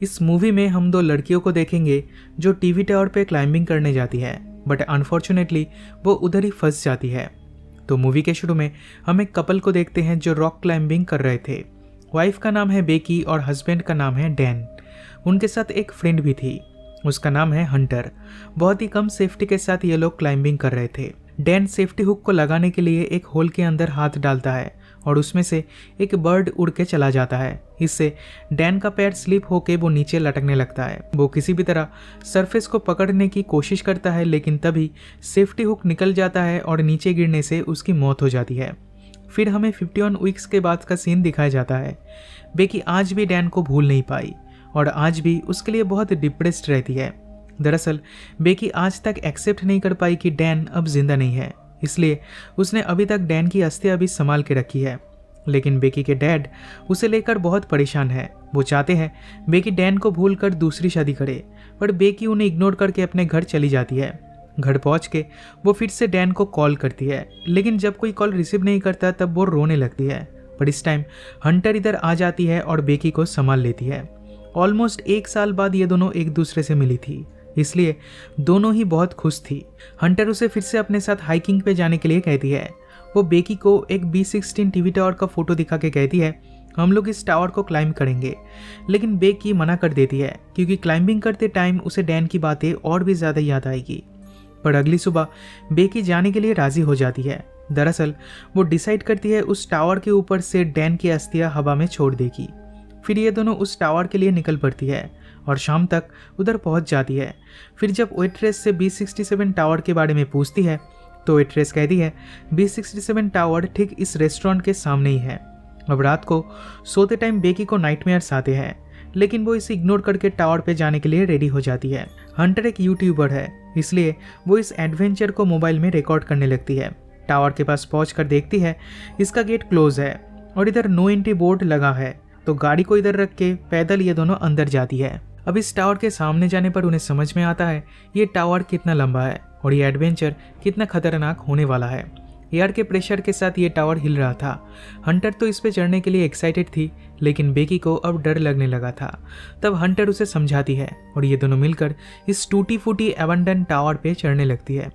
इस मूवी में हम दो लड़कियों को देखेंगे जो टीवी टावर पे क्लाइंबिंग करने जाती है, बट अनफॉर्चुनेटली वो उधर ही फंस जाती है। तो मूवी के शुरू में हम एक कपल को देखते हैं जो रॉक क्लाइंबिंग कर रहे थे। वाइफ का नाम है बेकी और हस्बैंड का नाम है डैन। उनके साथ एक फ्रेंड भी थी, उसका नाम है हंटर। बहुत ही कम सेफ्टी के साथ ये लोग क्लाइंबिंग कर रहे थे। डैन सेफ्टी हुक को लगाने के लिए एक होल के अंदर हाथ डालता है और उसमें से एक बर्ड उड़ के चला जाता है। इससे डैन का पैर स्लिप होके वो नीचे लटकने लगता है। वो किसी भी तरह सरफेस को पकड़ने की कोशिश करता है, लेकिन तभी सेफ्टी हुक निकल जाता है और नीचे गिरने से उसकी मौत हो जाती है। फिर हमें 51 वीक्स के बाद का सीन दिखाया जाता है। बेकी आज भी डैन को भूल नहीं पाई और आज भी उसके लिए बहुत डिप्रेस्ड रहती है। दरअसल बेकी आज तक एक्सेप्ट नहीं कर पाई कि डैन अब जिंदा नहीं है, इसलिए उसने अभी तक डैन की अस्थियां भी संभाल के रखी है। लेकिन बेकी के डैड उसे लेकर बहुत परेशान है। वो चाहते हैं बेकी डैन को भूलकर दूसरी शादी करे, पर बेकी उन्हें इग्नोर करके अपने घर चली जाती है। घर पहुंच के वो फिर से डैन को कॉल करती है, लेकिन जब कोई कॉल रिसीव नहीं करता तब वो रोने लगती है। पर इस टाइम हंटर इधर आ जाती है और बेकी को संभाल लेती है। ऑलमोस्ट 1 साल बाद ये दोनों एक दूसरे से मिली थी, इसलिए दोनों ही बहुत खुश थी। हंटर उसे फिर से अपने साथ हाइकिंग पे जाने के लिए कहती है। वो बेकी को एक B16 टीवी टावर का फोटो दिखा के कहती है हम लोग इस टावर को क्लाइंब करेंगे, लेकिन बेकी मना कर देती है क्योंकि क्लाइंबिंग करते टाइम उसे डैन की बातें और भी ज़्यादा याद आएगी। पर अगली सुबह बेकी जाने के लिए राजी हो जाती है। दरअसल वो डिसाइड करती है उस टावर के ऊपर से डैन की अस्थियां हवा में छोड़ देगी। फिर ये दोनों उस टावर के लिए निकल पड़ती है और शाम तक उधर पहुंच जाती है। फिर जब वेट्रेस से B67 टावर के बारे में पूछती है तो वेट्रेस कहती है B67 टावर ठीक इस रेस्टोरेंट के सामने ही है। अब रात को सोते टाइम बेकी को नाइटमेयर्स आते हैं, लेकिन वो इसे इग्नोर करके टावर पे जाने के लिए रेडी हो जाती है। हंटर एक यूट्यूबर है, इसलिए वो इस एडवेंचर को मोबाइल में रिकॉर्ड करने लगती है। टावर के पास पहुंचकर देखती है इसका गेट क्लोज है और इधर नो एंट्री बोर्ड लगा है, तो गाड़ी को इधर रख के पैदल ये दोनों अंदर जाती है। अब इस टावर के सामने जाने पर उन्हें समझ में आता है ये टावर कितना लंबा है और ये एडवेंचर कितना खतरनाक होने वाला है। एयर के प्रेशर के साथ ये टावर हिल रहा था। हंटर तो इस पे चढ़ने के लिए एक्साइटेड थी, लेकिन बेकी को अब डर लगने लगा था। तब हंटर उसे समझाती है और ये दोनों मिलकर इस टूटी फूटी एबंडन टावर पे चढ़ने लगती है।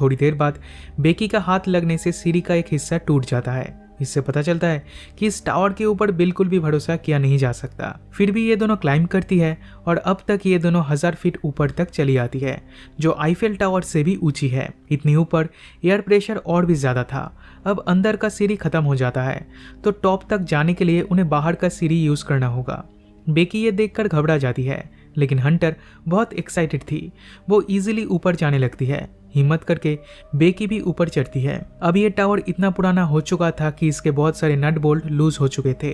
थोड़ी देर बाद बेकी का हाथ लगने से सीढ़ी का एक हिस्सा टूट जाता है। इससे पता चलता है कि इस टावर के ऊपर बिल्कुल भी भरोसा किया नहीं जा सकता। फिर भी ये दोनों क्लाइंब करती है और अब तक ये दोनों 1000 फीट ऊपर तक चली आती है, जो आईफेल टावर से भी ऊंची है। इतनी ऊपर एयर प्रेशर और भी ज्यादा था। अब अंदर का सीढ़ी खत्म हो जाता है, तो टॉप तक जाने के लिए उन्हें बाहर का सीढ़ी यूज करना होगा। बेकी ये देखकर घबरा जाती है, लेकिन हंटर बहुत एक्साइटेड थी। वो इजीली ऊपर जाने लगती है। हिम्मत करके बेकी भी ऊपर चढ़ती है। अब ये टावर इतना पुराना हो चुका था कि इसके बहुत सारे नट बोल्ट लूज हो चुके थे।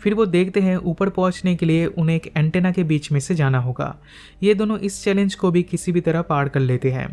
फिर वो देखते हैं ऊपर पहुंचने के लिए उन्हें एक एंटेना के बीच में से जाना होगा। ये दोनों इस चैलेंज को भी किसी भी तरह पार कर लेते हैं।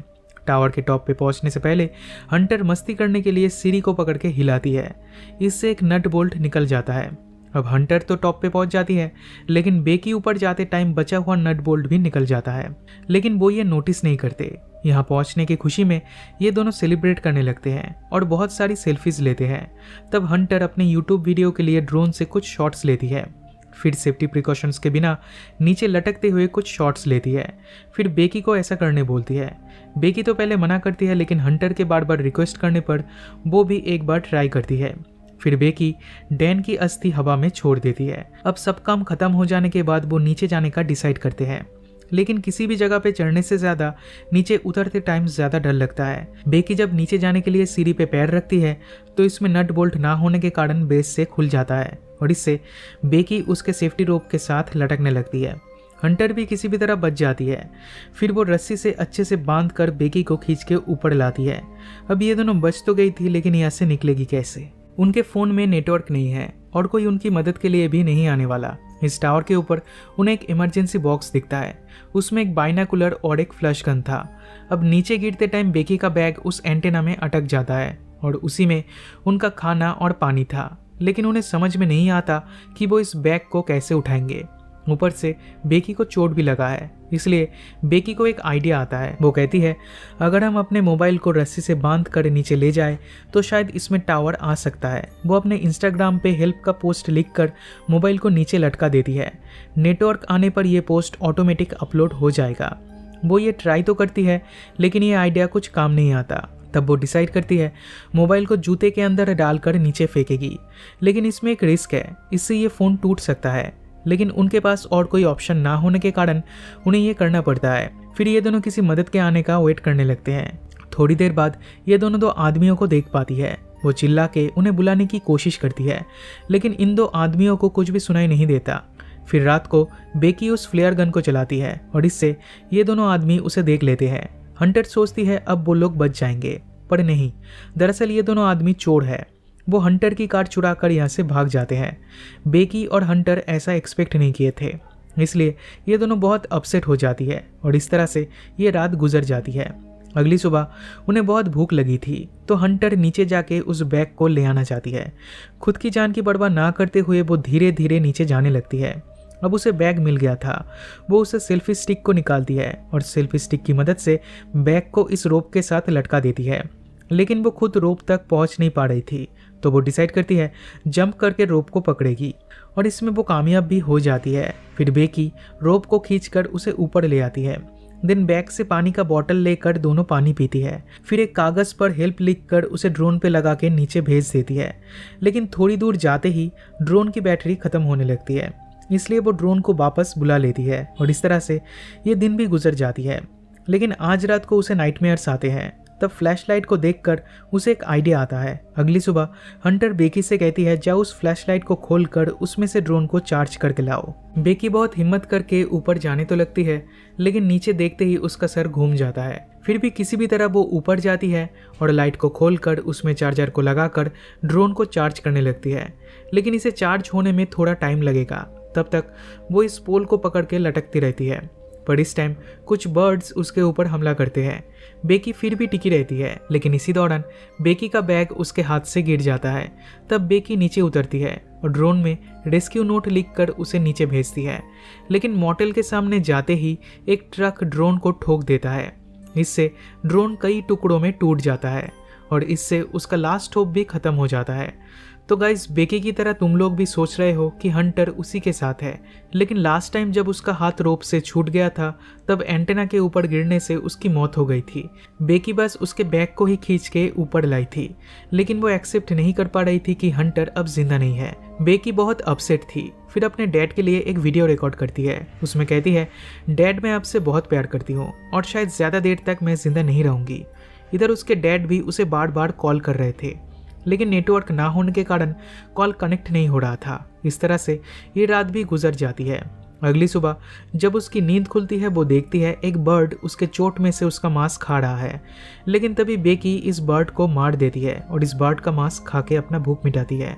टावर के टॉप पे पहुंचने से पहले हंटर मस्ती करने के लिए सीढ़ी को पकड़ के हिलाती है। इससे एक नट बोल्ट निकल जाता है। अब हंटर तो टॉप पे पहुंच जाती है, लेकिन बेकी ऊपर जाते टाइम बचा हुआ नट बोल्ट भी निकल जाता है, लेकिन वो ये नोटिस नहीं करते। यहाँ पहुंचने की खुशी में ये दोनों सेलिब्रेट करने लगते हैं और बहुत सारी सेल्फीज लेते हैं। तब हंटर अपने यूट्यूब वीडियो के लिए ड्रोन से कुछ शॉट्स लेती है। फिर सेफ्टी प्रिकॉशंस के बिना नीचे लटकते हुए कुछ शॉट्स लेती है। फिर बेकी को ऐसा करने बोलती है। बेकी तो पहले मना करती है, लेकिन हंटर के बार बार रिक्वेस्ट करने पर वो भी एक बार ट्राई करती है। फिर बेकी डैन की अस्थि हवा में छोड़ देती है। अब सब काम खत्म हो जाने के बाद वो नीचे जाने का डिसाइड करते हैं, लेकिन किसी भी जगह पे चढ़ने से ज्यादा नीचे उतरते टाइम ज्यादा डर लगता है। बेकी जब नीचे जाने के लिए सीढ़ी पे पैर रखती है तो इसमें नट बोल्ट ना होने के कारण बेस से खुल जाता है और इससे बेकी उसके सेफ्टी रोप के साथ लटकने लगती है। हंटर भी किसी भी तरह बच जाती है। फिर वो रस्सी से अच्छे से बांध कर बेकी को खींच के ऊपर लाती है। अब ये दोनों बच तो गई थी, लेकिन यहाँ से निकलेगी कैसे? उनके फोन में नेटवर्क नहीं है और कोई उनकी मदद के लिए भी नहीं आने वाला। इस टावर के ऊपर उन्हें एक इमरजेंसी बॉक्स दिखता है। उसमें एक बाइनाकुलर और एक फ्लैश गन था। अब नीचे गिरते टाइम बेकी का बैग उस एंटेना में अटक जाता है और उसी में उनका खाना और पानी था, लेकिन उन्हें समझ में नहीं आता कि वो इस बैग को कैसे उठाएंगे। ऊपर से बेकी को चोट भी लगा है। इसलिए बेकी को एक आइडिया आता है। वो कहती है अगर हम अपने मोबाइल को रस्सी से बांध कर नीचे ले जाए तो शायद इसमें टावर आ सकता है। वो अपने इंस्टाग्राम पे हेल्प का पोस्ट लिखकर मोबाइल को नीचे लटका देती है। नेटवर्क आने पर यह पोस्ट ऑटोमेटिक अपलोड हो जाएगा। वो ये ट्राई तो करती है लेकिन ये आइडिया कुछ काम नहीं आता। तब वो डिसाइड करती है मोबाइल को जूते के अंदर डालकर नीचे फेंकेगी, लेकिन इसमें एक रिस्क है, इससे ये फ़ोन टूट सकता है। लेकिन उनके पास और कोई ऑप्शन ना होने के कारण उन्हें ये करना पड़ता है। फिर ये दोनों किसी मदद के आने का वेट करने लगते हैं। थोड़ी देर बाद ये दोनों दो आदमियों को देख पाती है। वो चिल्ला के उन्हें बुलाने की कोशिश करती है, लेकिन इन दो आदमियों को कुछ भी सुनाई नहीं देता। फिर रात को बेकी उस फ्लेयर गन को चलाती है और इससे ये दोनों आदमी उसे देख लेते हैं। हंटर सोचती है अब वो लोग बच जाएंगे, पर नहीं, दरअसल ये दोनों आदमी चोर है। वो हंटर की कार चुरा कर यहाँ से भाग जाते हैं। बेकी और हंटर ऐसा एक्सपेक्ट नहीं किए थे, इसलिए ये दोनों बहुत अपसेट हो जाती है और इस तरह से ये रात गुजर जाती है। अगली सुबह उन्हें बहुत भूख लगी थी तो हंटर नीचे जाके उस बैग को ले आना चाहती है। खुद की जान की परवाह ना करते हुए वो धीरे धीरे नीचे जाने लगती है। अब उसे बैग मिल गया था। वो उसे सेल्फी स्टिक को निकालती है और सेल्फी स्टिक की मदद से बैग को इस रोप के साथ लटका देती है, लेकिन वो खुद रोप तक पहुंच नहीं पा रही थी। तो वो डिसाइड करती है जंप करके रोप को पकड़ेगी और इसमें वो कामयाब भी हो जाती है। फिर बेकी रोप को खींचकर उसे ऊपर ले आती है। देन बैग से पानी का बोतल लेकर दोनों पानी पीती है। फिर एक कागज़ पर हेल्प लिखकर उसे ड्रोन पे लगा के नीचे भेज देती है, लेकिन थोड़ी दूर जाते ही ड्रोन की बैटरी खत्म होने लगती है। इसलिए वो ड्रोन को वापस बुला लेती है और इस तरह से ये दिन भी गुजर जाती है। लेकिन आज रात को उसे नाइटमेयर्स आते हैं। तब फ्लैशलाइट को देखकर उसे एक आइडिया आता है। अगली सुबह हंटर बेकी से कहती है जाओ उस फ्लैशलाइट को खोलकर उसमें से ड्रोन को चार्ज करके लाओ। बेकी बहुत हिम्मत करके ऊपर जाने तो लगती है, लेकिन नीचे देखते ही उसका सर घूम जाता है। फिर भी किसी भी तरह वो ऊपर जाती है और लाइट को खोलकर उसमें चार्जर को लगाकर ड्रोन को चार्ज करने लगती है, लेकिन इसे चार्ज होने में थोड़ा टाइम लगेगा। तब तक वो इस पोल को पकड़ के लटकती रहती है, पर इस टाइम कुछ बर्ड्स उसके ऊपर हमला करते हैं। बेकी फिर भी टिकी रहती है, लेकिन इसी दौरान बेकी का बैग उसके हाथ से गिर जाता है। तब बेकी नीचे उतरती है और ड्रोन में रेस्क्यू नोट लिखकर उसे नीचे भेजती है, लेकिन मोटेल के सामने जाते ही एक ट्रक ड्रोन को ठोक देता है। इससे ड्रोन कई टुकड़ों में टूट जाता है और इससे उसका लास्ट होप भी खत्म हो जाता है। तो गाइस, बेकी की तरह तुम लोग भी सोच रहे हो कि हंटर उसी के साथ है, लेकिन लास्ट टाइम जब उसका हाथ रोप से छूट गया था तब एंटेना के ऊपर गिरने से उसकी मौत हो गई थी। बेकी बस उसके बैग को ही खींच के ऊपर लाई थी, लेकिन वो एक्सेप्ट नहीं कर पा रही थी कि हंटर अब जिंदा नहीं है। बेकी बहुत अपसेट थी। फिर अपने डैड के लिए एक वीडियो रिकॉर्ड करती है। उसमें कहती है डैड, मैं आपसे बहुत प्यार करती हूँ और शायद ज़्यादा देर तक मैं जिंदा नहीं रहूँगी। इधर उसके डैड भी उसे बार बार कॉल कर रहे थे, लेकिन नेटवर्क ना होने के कारण कॉल कनेक्ट नहीं हो रहा था। इस तरह से ये रात भी गुजर जाती है। अगली सुबह जब उसकी नींद खुलती है वो देखती है एक बर्ड उसके चोट में से उसका मांस खा रहा है, लेकिन तभी बेकी इस बर्ड को मार देती है और इस बर्ड का मांस खा के अपना भूख मिटाती है।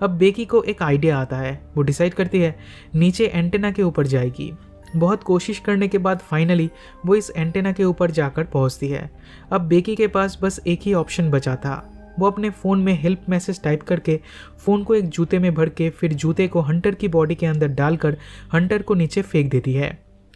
अब बेकी को एक आइडिया आता है। वो डिसाइड करती है नीचे एंटेना के ऊपर जाएगी। बहुत कोशिश करने के बाद फाइनली वो इस एंटेना के ऊपर जाकर पहुंचती है। अब बेकी के पास बस एक ही ऑप्शन बचा था। वो अपने फ़ोन में हेल्प मैसेज टाइप करके फ़ोन को एक जूते में भर के फिर जूते को हंटर की बॉडी के अंदर डालकर हंटर को नीचे फेंक देती है।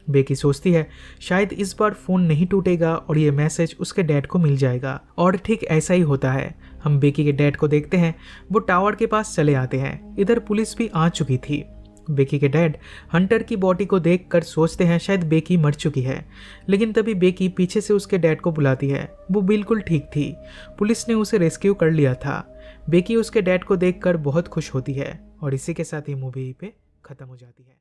बेकी सोचती है शायद इस बार फ़ोन नहीं टूटेगा और ये मैसेज उसके डैड को मिल जाएगा, और ठीक ऐसा ही होता है। हम बेकी के डैड को देखते हैं, वो टावर के पास चले आते हैं। इधर पुलिस भी आ चुकी थी। बेकी के डैड हंटर की बॉडी को देखकर सोचते हैं शायद बेकी मर चुकी है, लेकिन तभी बेकी पीछे से उसके डैड को बुलाती है। वो बिल्कुल ठीक थी, पुलिस ने उसे रेस्क्यू कर लिया था। बेकी उसके डैड को देखकर बहुत खुश होती है और इसी के साथ ये मूवी पे खत्म हो जाती है।